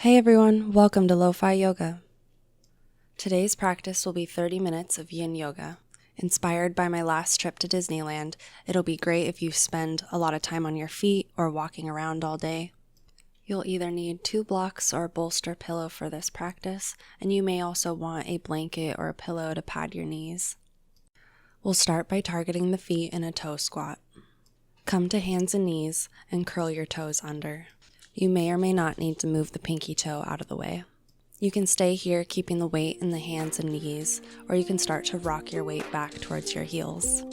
Hey everyone, welcome to LoFi Yoga. Today's practice will be 30 minutes of yin yoga. Inspired by my last trip to Disneyland, it'll be great if you spend a lot of time on your feet or walking around all day. You'll either need 2 blocks or a bolster pillow for this practice, and you may also want a blanket or a pillow to pad your knees. We'll start by targeting the feet in a toe squat. Come to hands and knees and curl your toes under. You may or may not need to move the pinky toe out of the way. You can stay here keeping the weight in the hands and knees, or you can start to rock your weight back towards your heels.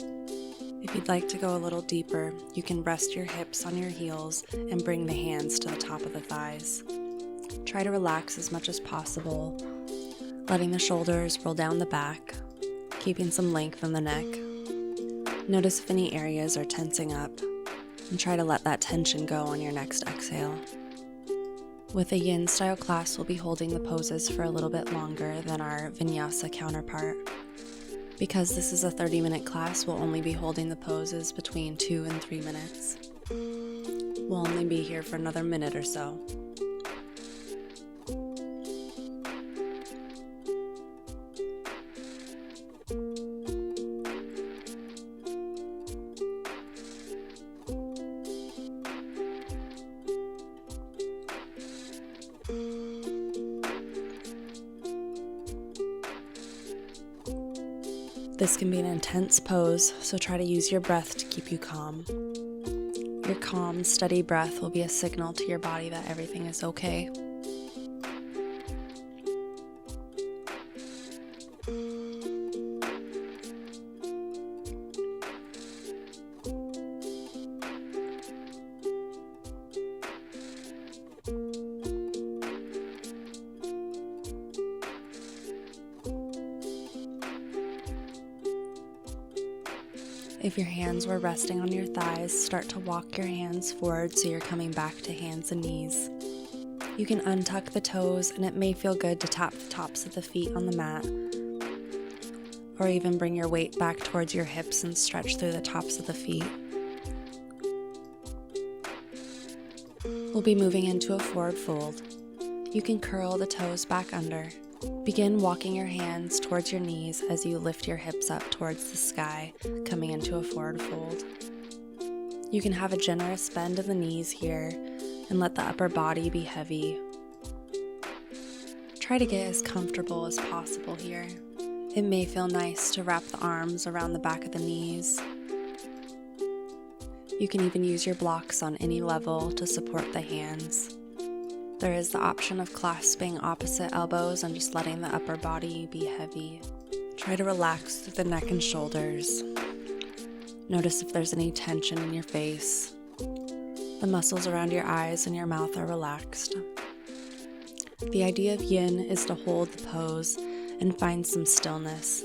If you'd like to go a little deeper, you can rest your hips on your heels and bring the hands to the top of the thighs. Try to relax as much as possible, letting the shoulders roll down the back, keeping some length in the neck. Notice if any areas are tensing up, and try to let that tension go on your next exhale. With a yin style class, we'll be holding the poses for a little bit longer than our vinyasa counterpart. Because this is a 30-minute class, we'll only be holding the poses between 2 and 3 minutes. We'll only be here for another minute or so. This can be an intense pose, so try to use your breath to keep you calm. Your calm, steady breath will be a signal to your body that everything is okay. If your hands were resting on your thighs, start to walk your hands forward so you're coming back to hands and knees. You can untuck the toes, and it may feel good to tap the tops of the feet on the mat, or even bring your weight back towards your hips and stretch through the tops of the feet. We'll be moving into a forward fold. You can curl the toes back under. Begin walking your hands towards your knees as you lift your hips up towards the sky, coming into a forward fold. You can have a generous bend of the knees here and let the upper body be heavy. Try to get as comfortable as possible here. It may feel nice to wrap the arms around the back of the knees. You can even use your blocks on any level to support the hands. There is the option of clasping opposite elbows and just letting the upper body be heavy. Try to relax through the neck and shoulders. Notice if there's any tension in your face. The muscles around your eyes and your mouth are relaxed. The idea of yin is to hold the pose and find some stillness.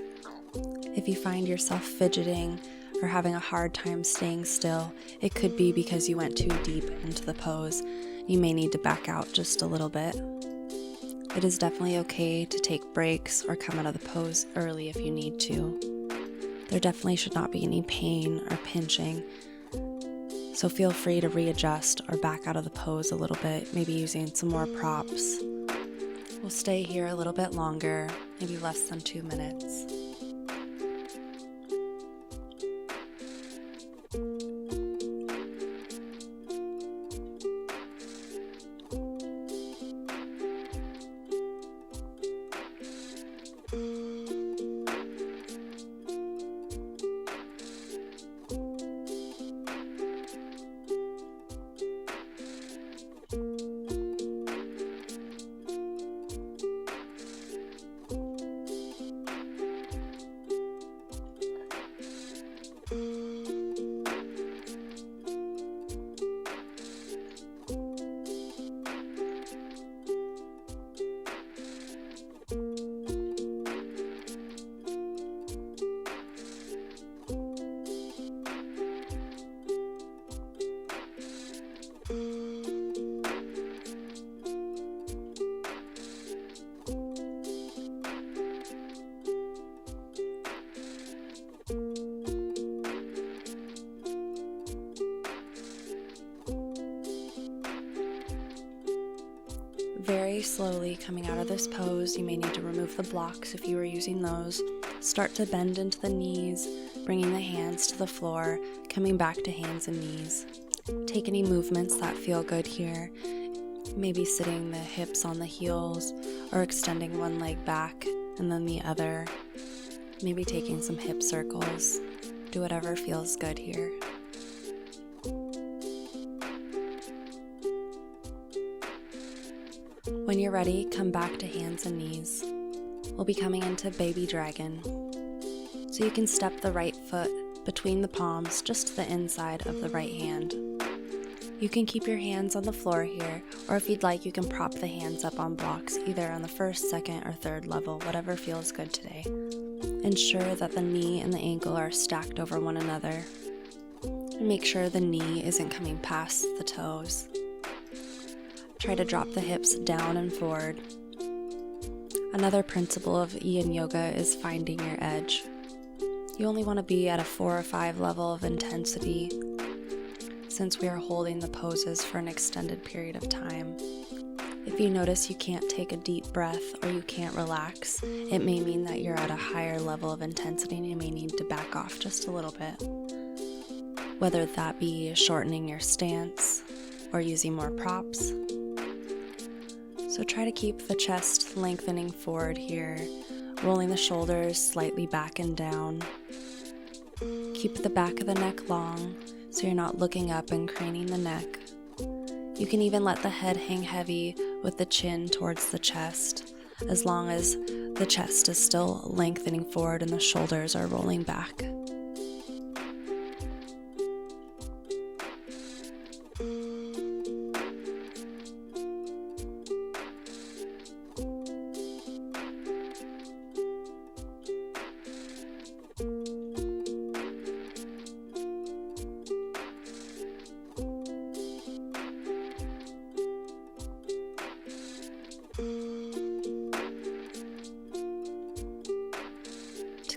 If you find yourself fidgeting or having a hard time staying still, it could be because you went too deep into the pose. You may need to back out just a little bit. It is definitely okay to take breaks or come out of the pose early if you need to. There definitely should not be any pain or pinching, so feel free to readjust or back out of the pose a little bit, maybe using some more props. We'll stay here a little bit longer, maybe less than 2 minutes. Very slowly coming out of this pose, you may need to remove the blocks if you were using those. Start to bend into the knees, bringing the hands to the floor, coming back to hands and knees. Take any movements that feel good here. Maybe sitting the hips on the heels or extending one leg back and then the other. Maybe taking some hip circles. Do whatever feels good here. When you're ready, come back to hands and knees. We'll be coming into baby dragon. So you can step the right foot between the palms just to the inside of the right hand. You can keep your hands on the floor here, or if you'd like, you can prop the hands up on blocks, either on the first, second, or third level, whatever feels good today. Ensure that the knee and the ankle are stacked over one another. And make sure the knee isn't coming past the toes. Try to drop the hips down and forward. Another principle of Yin Yoga is finding your edge. You only want to be at a 4 or 5 level of intensity, since we are holding the poses for an extended period of time. If you notice you can't take a deep breath or you can't relax, it may mean that you're at a higher level of intensity and you may need to back off just a little bit. Whether that be shortening your stance or using more props. So try to keep the chest lengthening forward here, rolling the shoulders slightly back and down. Keep the back of the neck long, so you're not looking up and craning the neck. You can even let the head hang heavy with the chin towards the chest, as long as the chest is still lengthening forward and the shoulders are rolling back.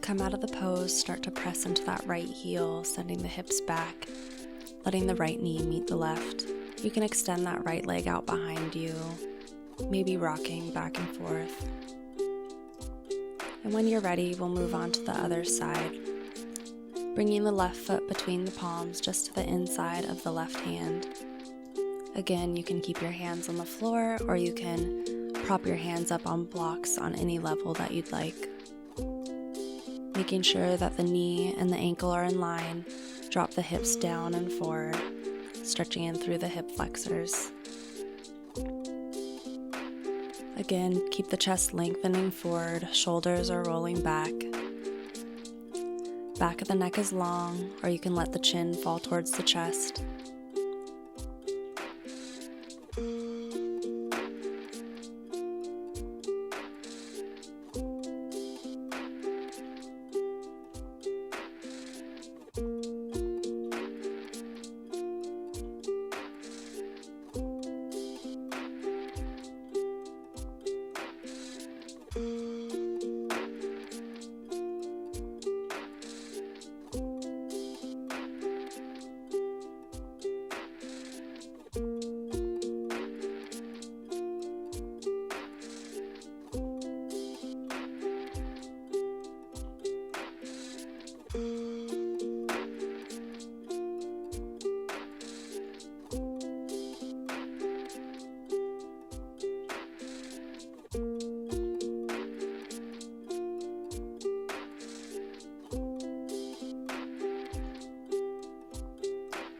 Come out of the pose, start to press into that right heel, sending the hips back, letting the right knee meet the left. You can extend that right leg out behind you, maybe rocking back and forth. And when you're ready, we'll move on to the other side, bringing the left foot between the palms just to the inside of the left hand. Again, you can keep your hands on the floor or you can prop your hands up on blocks on any level that you'd like. Making sure that the knee and the ankle are in line, drop the hips down and forward, stretching in through the hip flexors. Again, keep the chest lengthening forward, shoulders are rolling back. Back of the neck is long, or you can let the chin fall towards the chest.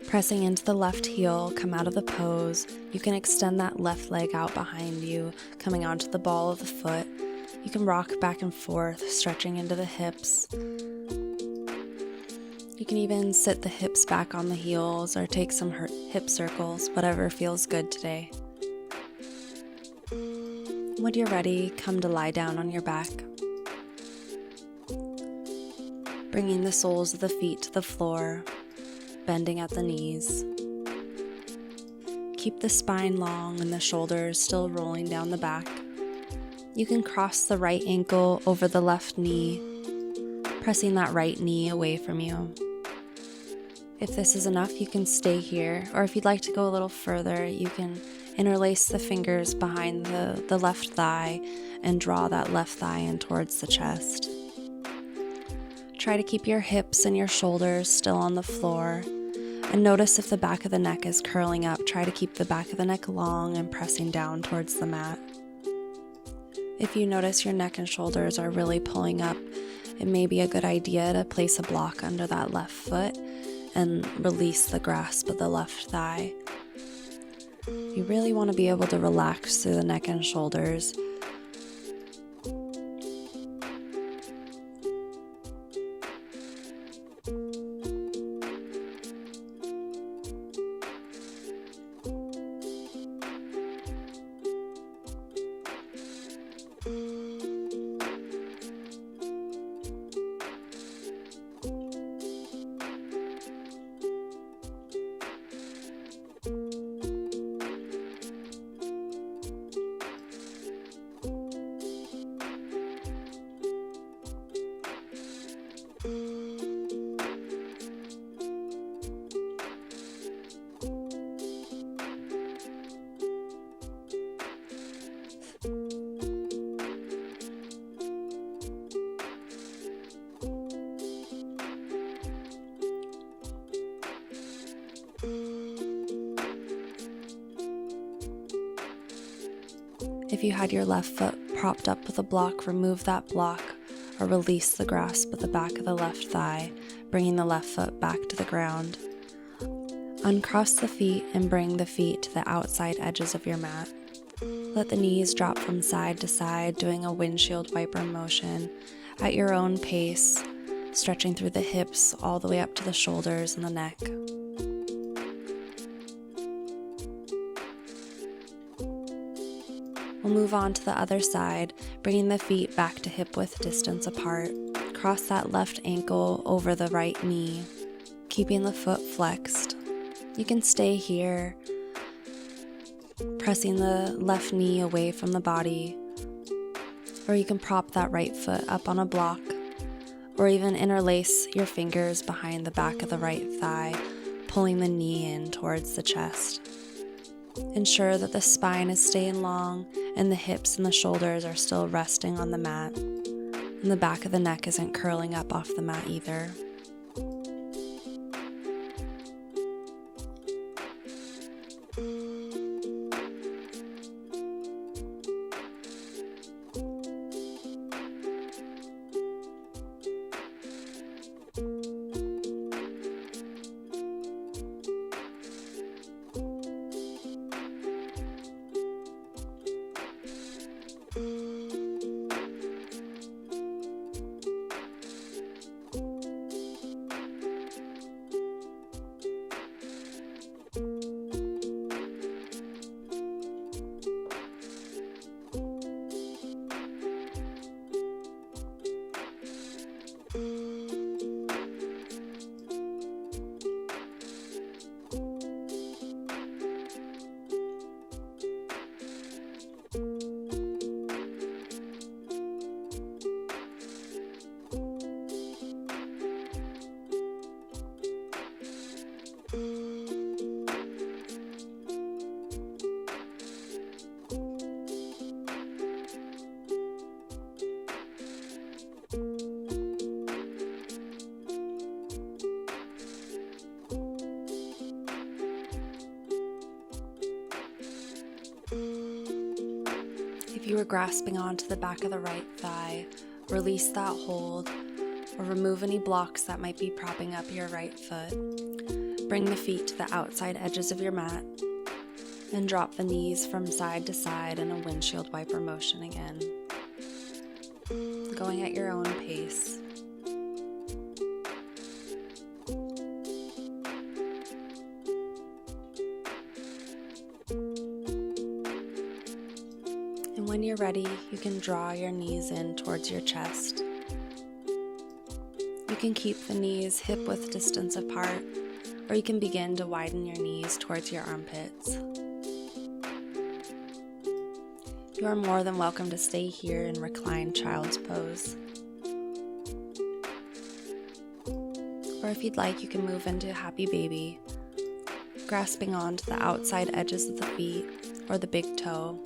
Pressing into the left heel, come out of the pose. You can extend that left leg out behind you, coming onto the ball of the foot. You can rock back and forth, stretching into the hips. You can even sit the hips back on the heels or take some hip circles, whatever feels good today. When you're ready, come to lie down on your back. Bringing the soles of the feet to the floor, bending at the knees. Keep the spine long and the shoulders still rolling down the back. You can cross the right ankle over the left knee, pressing that right knee away from you. If this is enough, you can stay here, or if you'd like to go a little further, you can Interlace the fingers behind the left thigh and draw that left thigh in towards the chest. Try to keep your hips and your shoulders still on the floor, and notice if the back of the neck is curling up. Try to keep the back of the neck long and pressing down towards the mat. If you notice your neck and shoulders are really pulling up, it may be a good idea to place a block under that left foot and release the grasp of the left thigh. You really want to be able to relax through the neck and shoulders. If you had your left foot propped up with a block, remove that block or release the grasp of the back of the left thigh, bringing the left foot back to the ground. Uncross the feet and bring the feet to the outside edges of your mat. Let the knees drop from side to side, doing a windshield wiper motion at your own pace, stretching through the hips all the way up to the shoulders and the neck. We'll move on to the other side, bringing the feet back to hip-width distance apart. Cross that left ankle over the right knee, keeping the foot flexed. You can stay here, pressing the left knee away from the body, or you can prop that right foot up on a block, or even interlace your fingers behind the back of the right thigh, pulling the knee in towards the chest. Ensure that the spine is staying long and the hips and the shoulders are still resting on the mat, and the back of the neck isn't curling up off the mat either. If you were grasping onto the back of the right thigh, release that hold or remove any blocks that might be propping up your right foot. Bring the feet to the outside edges of your mat and drop the knees from side to side in a windshield wiper motion again, going at your own pace. And when you're ready, you can draw your knees in towards your chest. You can keep the knees hip-width distance apart, or you can begin to widen your knees towards your armpits. You are more than welcome to stay here in reclined child's pose. Or if you'd like, you can move into happy baby, grasping onto the outside edges of the feet, or the big toe.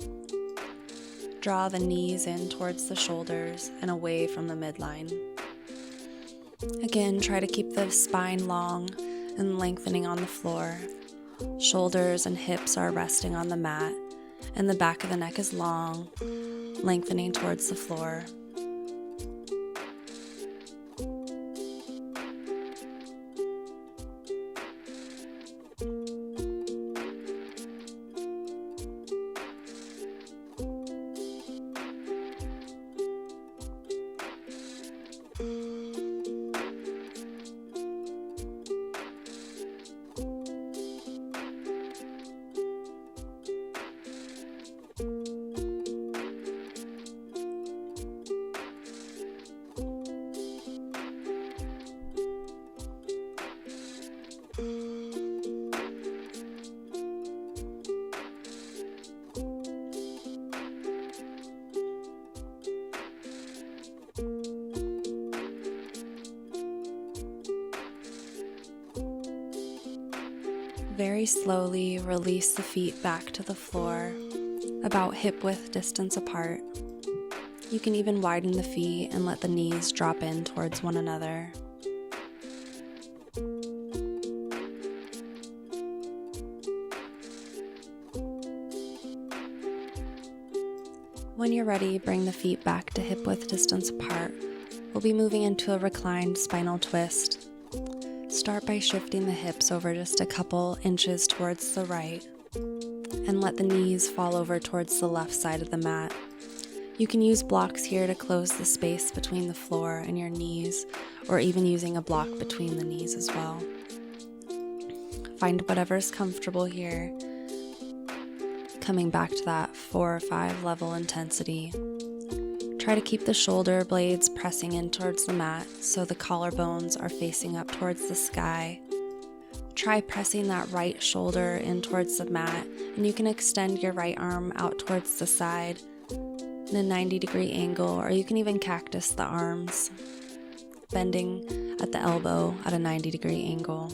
Draw the knees in towards the shoulders and away from the midline. Again, try to keep the spine long and lengthening on the floor. Shoulders and hips are resting on the mat, and the back of the neck is long, lengthening towards the floor. Very slowly release the feet back to the floor, about hip-width distance apart. You can even widen the feet and let the knees drop in towards one another. When you're ready, bring the feet back to hip-width distance apart. We'll be moving into a reclined spinal twist. Start by shifting the hips over just a couple inches towards the right, and let the knees fall over towards the left side of the mat. You can use blocks here to close the space between the floor and your knees, or even using a block between the knees as well. Find whatever's comfortable here, coming back to that 4 or 5 level intensity. Try to keep the shoulder blades pressing in towards the mat so the collarbones are facing up towards the sky. Try pressing that right shoulder in towards the mat, and you can extend your right arm out towards the side in a 90-degree angle, or you can even cactus the arms, bending at the elbow at a 90-degree angle.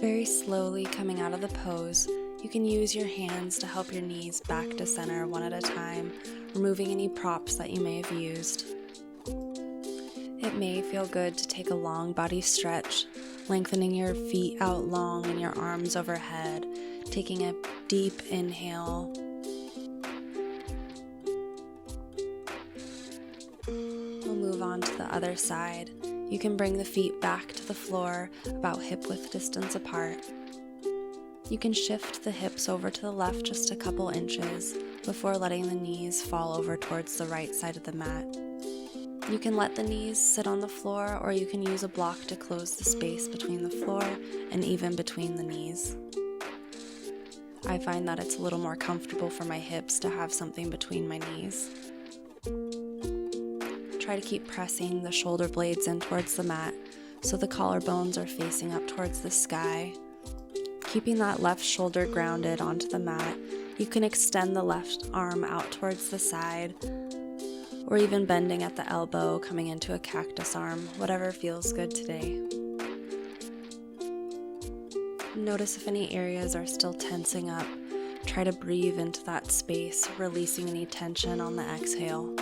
Very slowly coming out of the pose, you can use your hands to help your knees back to center one at a time, removing any props that you may have used. It may feel good to take a long body stretch, lengthening your feet out long and your arms overhead, taking a deep inhale. We'll move on to the other side. You can bring the feet back to the floor about hip-width distance apart. You can shift the hips over to the left just a couple inches before letting the knees fall over towards the right side of the mat. You can let the knees sit on the floor, or you can use a block to close the space between the floor and even between the knees. I find that it's a little more comfortable for my hips to have something between my knees. Try to keep pressing the shoulder blades in towards the mat so the collarbones are facing up towards the sky. Keeping that left shoulder grounded onto the mat, you can extend the left arm out towards the side, or even bending at the elbow, coming into a cactus arm, whatever feels good today. Notice if any areas are still tensing up. Try to breathe into that space, releasing any tension on the exhale.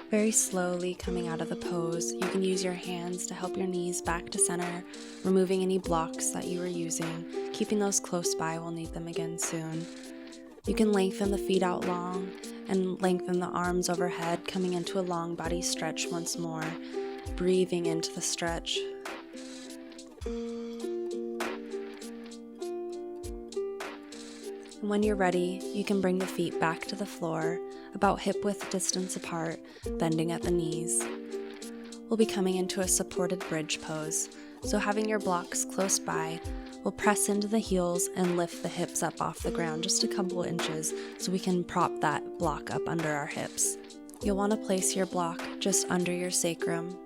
Very slowly coming out of the pose, you can use your hands to help your knees back to center, removing any blocks that you were using, keeping those close by. We'll need them again soon. You can lengthen the feet out long and lengthen the arms overhead, coming into a long body stretch once more, breathing into the stretch. And when you're ready, you can bring the feet back to the floor, about hip-width distance apart, bending at the knees. We'll be coming into a supported bridge pose, so having your blocks close by, we'll press into the heels and lift the hips up off the ground just a couple inches so we can prop that block up under our hips. You'll want to place your block just under your sacrum,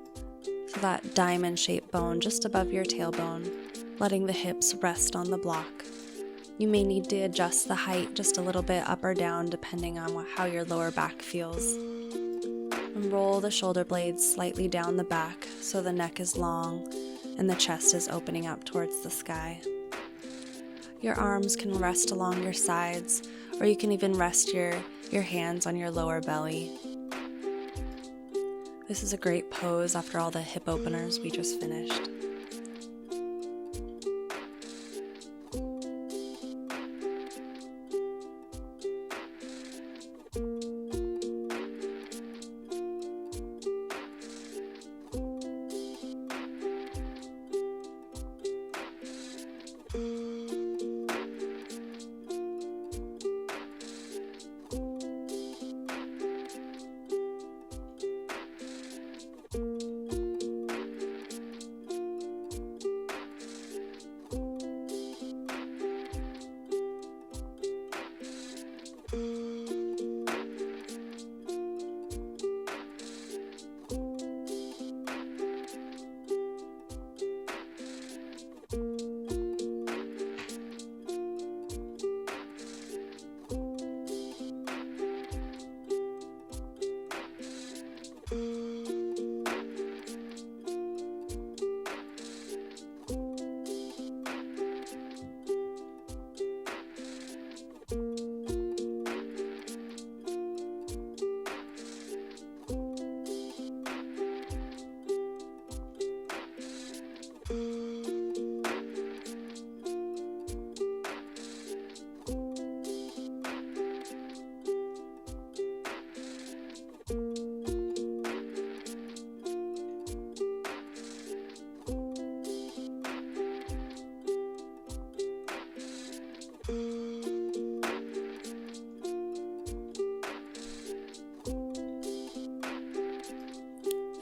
so that diamond-shaped bone just above your tailbone, letting the hips rest on the block. You may need to adjust the height just a little bit up or down depending on how your lower back feels. And roll the shoulder blades slightly down the back so the neck is long and the chest is opening up towards the sky. Your arms can rest along your sides, or you can even rest your hands on your lower belly. This is a great pose after all the hip openers we just finished.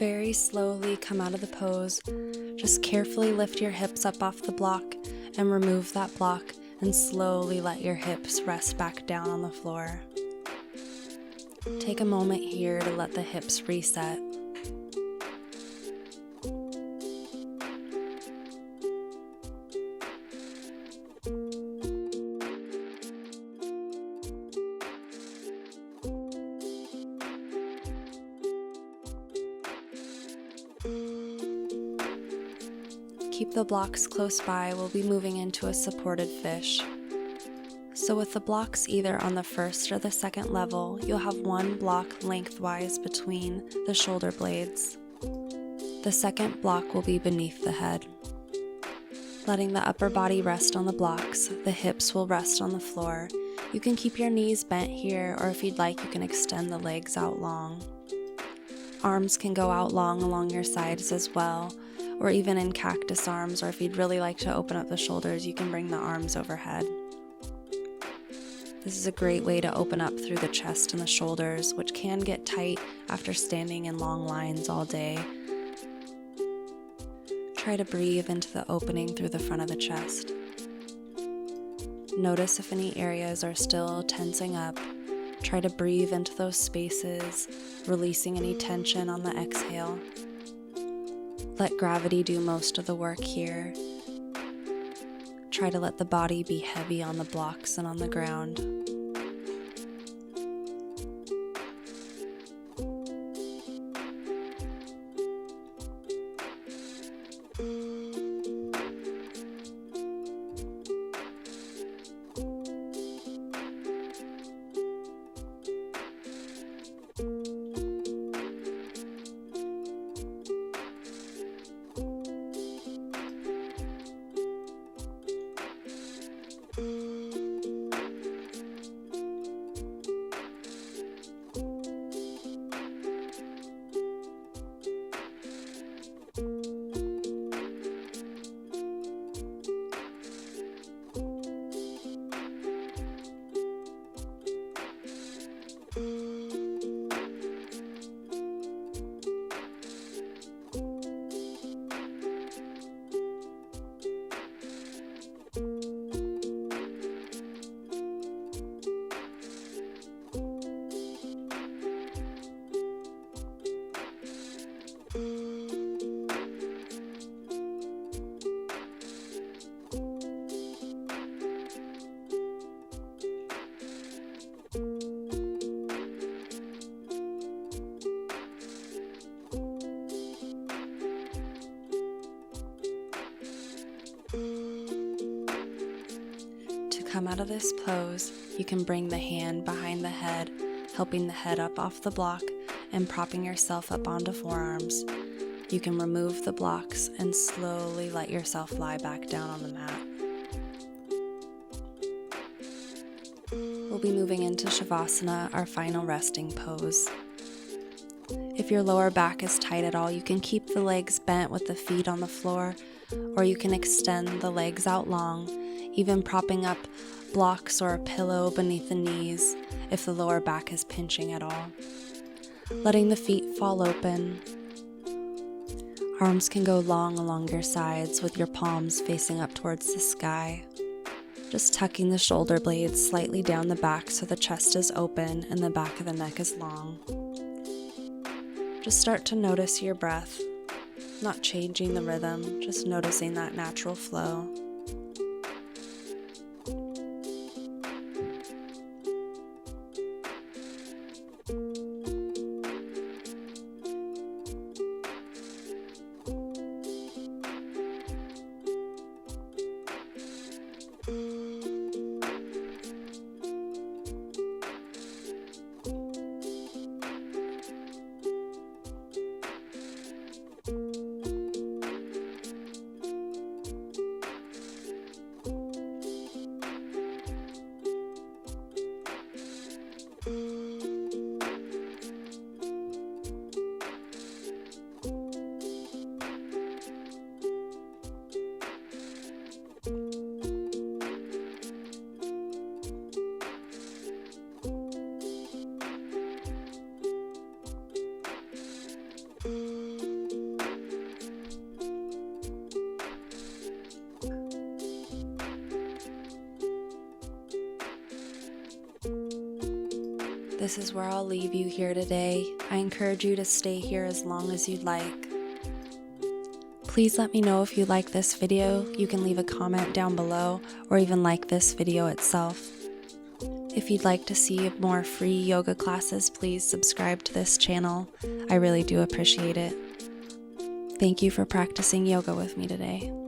very slowly come out of the pose. Just carefully lift your hips up off the block and remove that block, and slowly let your hips rest back down on the floor. Take a moment here to let the hips reset. Keep the blocks close by. We'll be moving into a supported fish. So with the blocks either on the first or the second level, you'll have one block lengthwise between the shoulder blades. The second block will be beneath the head. Letting the upper body rest on the blocks, the hips will rest on the floor. You can keep your knees bent here, or if you'd like, you can extend the legs out long. Arms can go out long along your sides as well, or even in cactus arms, or if you'd really like to open up the shoulders, you can bring the arms overhead. This is a great way to open up through the chest and the shoulders, which can get tight after standing in long lines all day. Try to breathe into the opening through the front of the chest. Notice if any areas are still tensing up. Try to breathe into those spaces, releasing any tension on the exhale. Let gravity do most of the work here. Try to let the body be heavy on the blocks and on the ground. Come out of this pose, you can bring the hand behind the head, helping the head up off the block and propping yourself up onto forearms. You can remove the blocks and slowly let yourself lie back down on the mat. We'll be moving into Shavasana, our final resting pose. If your lower back is tight at all, you can keep the legs bent with the feet on the floor, or you can extend the legs out long, even propping up blocks or a pillow beneath the knees if the lower back is pinching at all. Letting the feet fall open. Arms can go long along your sides with your palms facing up towards the sky. Just tucking the shoulder blades slightly down the back so the chest is open and the back of the neck is long. Just start to notice your breath, not changing the rhythm, just noticing that natural flow. This is where I'll leave you here today. I encourage you to stay here as long as you'd like. Please let me know if you like this video. You can leave a comment down below or even like this video itself. If you'd like to see more free yoga classes, please subscribe to this channel. I really do appreciate it. Thank you for practicing yoga with me today.